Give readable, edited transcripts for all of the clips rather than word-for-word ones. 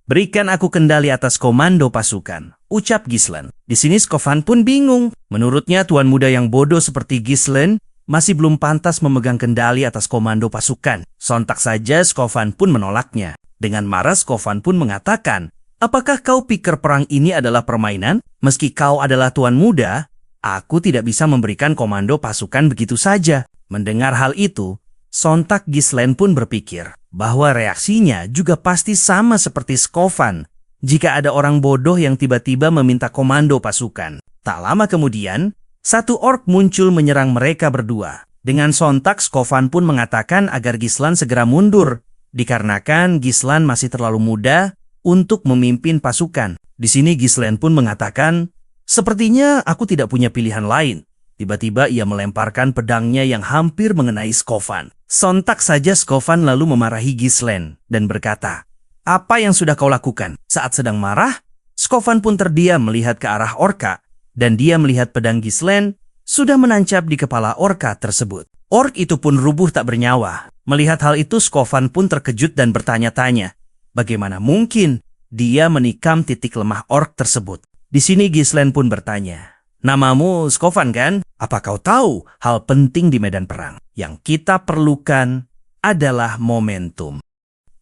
Berikan aku kendali atas komando pasukan, ucap Ghislaine. Di sini Skofan pun bingung. Menurutnya tuan muda yang bodoh seperti Ghislaine masih belum pantas memegang kendali atas komando pasukan. Sontak saja Skofan pun menolaknya. Dengan marah Skofan pun mengatakan, apakah kau pikir perang ini adalah permainan? Meski kau adalah tuan muda, aku tidak bisa memberikan komando pasukan begitu saja. Mendengar hal itu, sontak Ghislaine pun berpikir bahwa reaksinya juga pasti sama seperti Skofan jika ada orang bodoh yang tiba-tiba meminta komando pasukan. Tak lama kemudian, satu orc muncul menyerang mereka berdua. Dengan sontak Skofan pun mengatakan agar Ghislaine segera mundur, dikarenakan Ghislaine masih terlalu muda untuk memimpin pasukan. Di sini Ghislaine pun mengatakan, sepertinya aku tidak punya pilihan lain. Tiba-tiba ia melemparkan pedangnya yang hampir mengenai Skofan. Sontak saja Skofan lalu memarahi Ghislaine dan berkata, apa yang sudah kau lakukan? Saat sedang marah, Skofan pun terdiam melihat ke arah orka, dan dia melihat pedang Ghislaine sudah menancap di kepala orka tersebut. Ork itu pun rubuh tak bernyawa. Melihat hal itu Skofan pun terkejut dan bertanya-tanya, bagaimana mungkin dia menikam titik lemah ork tersebut? Di sini Ghislaine pun bertanya, namamu Skofan kan? Apa kau tahu hal penting di medan perang? Yang kita perlukan adalah momentum.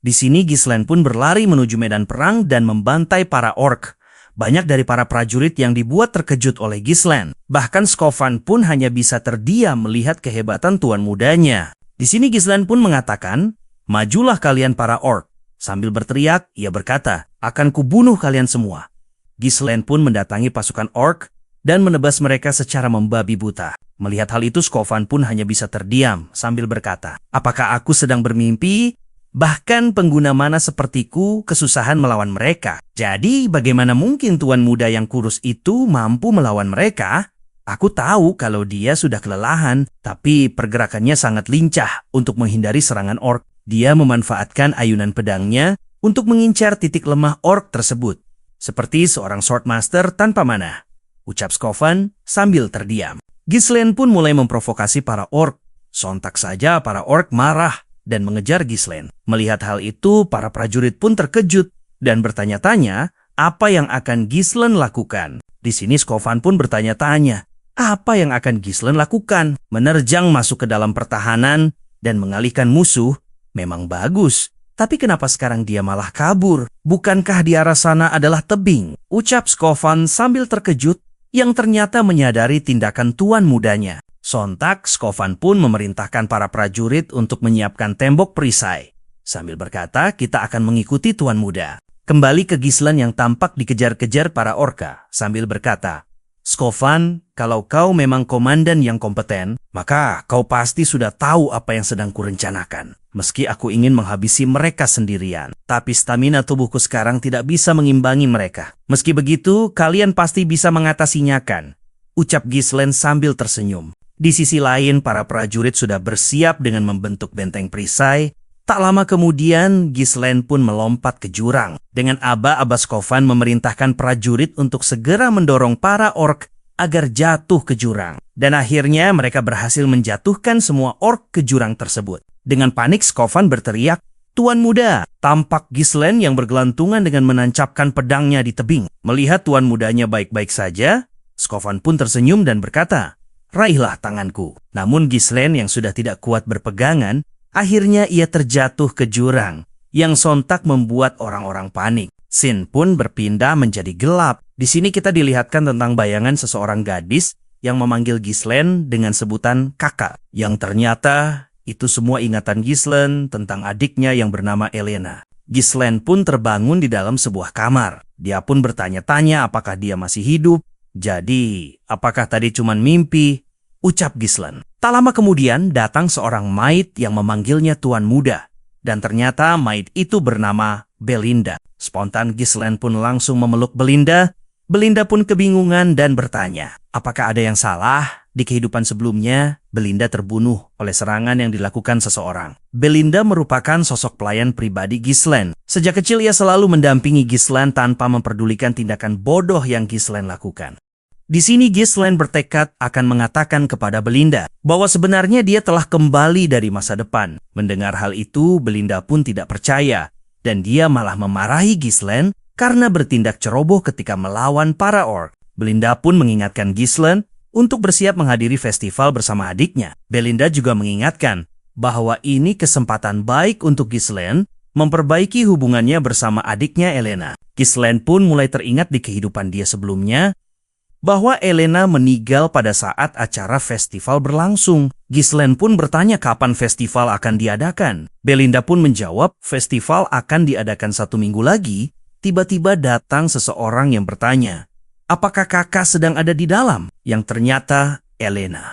Di sini Ghislaine pun berlari menuju medan perang dan membantai para orc. Banyak dari para prajurit yang dibuat terkejut oleh Ghislaine. Bahkan Skofan pun hanya bisa terdiam melihat kehebatan tuan mudanya. Di sini Ghislaine pun mengatakan, majulah kalian para orc. Sambil berteriak, ia berkata, akan kubunuh kalian semua. Ghislaine pun mendatangi pasukan orc dan menebas mereka secara membabi buta. Melihat hal itu Skofan pun hanya bisa terdiam sambil berkata, apakah aku sedang bermimpi? Bahkan pengguna mana sepertiku kesusahan melawan mereka. Jadi bagaimana mungkin tuan muda yang kurus itu mampu melawan mereka? Aku tahu kalau dia sudah kelelahan, tapi pergerakannya sangat lincah untuk menghindari serangan orc. Dia memanfaatkan ayunan pedangnya untuk mengincar titik lemah orc tersebut. Seperti seorang swordmaster tanpa mana, ucap Skofan sambil terdiam. Ghislaine pun mulai memprovokasi para orc. Sontak saja para orc marah dan mengejar Ghislaine. Melihat hal itu, para prajurit pun terkejut dan bertanya-tanya apa yang akan Ghislaine lakukan. Di sini Skofan pun bertanya-tanya, apa yang akan Ghislaine lakukan? Menerjang masuk ke dalam pertahanan dan mengalihkan musuh memang bagus. Tapi kenapa sekarang dia malah kabur? Bukankah di arah sana adalah tebing? Ucap Skofan sambil terkejut yang ternyata menyadari tindakan tuan mudanya. Sontak, Skofan pun memerintahkan para prajurit untuk menyiapkan tembok perisai. Sambil berkata, kita akan mengikuti tuan muda. Kembali ke Ghislaine yang tampak dikejar-kejar para orka, sambil berkata, Skofan, kalau kau memang komandan yang kompeten, maka kau pasti sudah tahu apa yang sedang kurencanakan. Meski aku ingin menghabisi mereka sendirian, tapi stamina tubuhku sekarang tidak bisa mengimbangi mereka. Meski begitu, kalian pasti bisa mengatasinya kan? Ucap Ghislaine sambil tersenyum. Di sisi lain, para prajurit sudah bersiap dengan membentuk benteng perisai. Tak lama kemudian, Ghislaine pun melompat ke jurang. Dengan aba-aba Skofan memerintahkan prajurit untuk segera mendorong para orc agar jatuh ke jurang. Dan akhirnya mereka berhasil menjatuhkan semua orc ke jurang tersebut. Dengan panik Skofan berteriak, Tuan muda! Tampak Ghislaine yang bergelantungan dengan menancapkan pedangnya di tebing. Melihat tuan mudanya baik-baik saja, Skofan pun tersenyum dan berkata, raihlah tanganku. Namun Ghislaine yang sudah tidak kuat berpegangan, akhirnya ia terjatuh ke jurang yang sontak membuat orang-orang panik. Scene pun berpindah menjadi gelap. Di sini kita dilihatkan tentang bayangan seseorang gadis yang memanggil Ghislaine dengan sebutan kakak. Yang ternyata itu semua ingatan Ghislaine tentang adiknya yang bernama Elena. Ghislaine pun terbangun di dalam sebuah kamar. Dia pun bertanya-tanya apakah dia masih hidup. Jadi, apakah tadi cuma mimpi? Ucap Ghislaine. Tak lama kemudian datang seorang maid yang memanggilnya tuan muda. Dan ternyata maid itu bernama Belinda. Spontan Ghislaine pun langsung memeluk Belinda. Belinda pun kebingungan dan bertanya, apakah ada yang salah? Di kehidupan sebelumnya, Belinda terbunuh oleh serangan yang dilakukan seseorang. Belinda merupakan sosok pelayan pribadi Ghislaine. Sejak kecil ia selalu mendampingi Ghislaine tanpa memperdulikan tindakan bodoh yang Ghislaine lakukan. Di sini Ghislaine bertekad akan mengatakan kepada Belinda bahwa sebenarnya dia telah kembali dari masa depan. Mendengar hal itu, Belinda pun tidak percaya. dan dia malah memarahi Ghislaine karena bertindak ceroboh ketika melawan para orc. Belinda pun mengingatkan Ghislaine untuk bersiap menghadiri festival bersama adiknya. Belinda juga mengingatkan bahwa ini kesempatan baik untuk Ghislaine memperbaiki hubungannya bersama adiknya Elena. Ghislaine pun mulai teringat di kehidupan dia sebelumnya bahwa Elena meninggal pada saat acara festival berlangsung. Ghislaine pun bertanya kapan festival akan diadakan. Belinda pun menjawab festival akan diadakan 1 minggu lagi. Tiba-tiba datang seseorang yang bertanya, apakah kakak sedang ada di dalam? Yang ternyata Elena.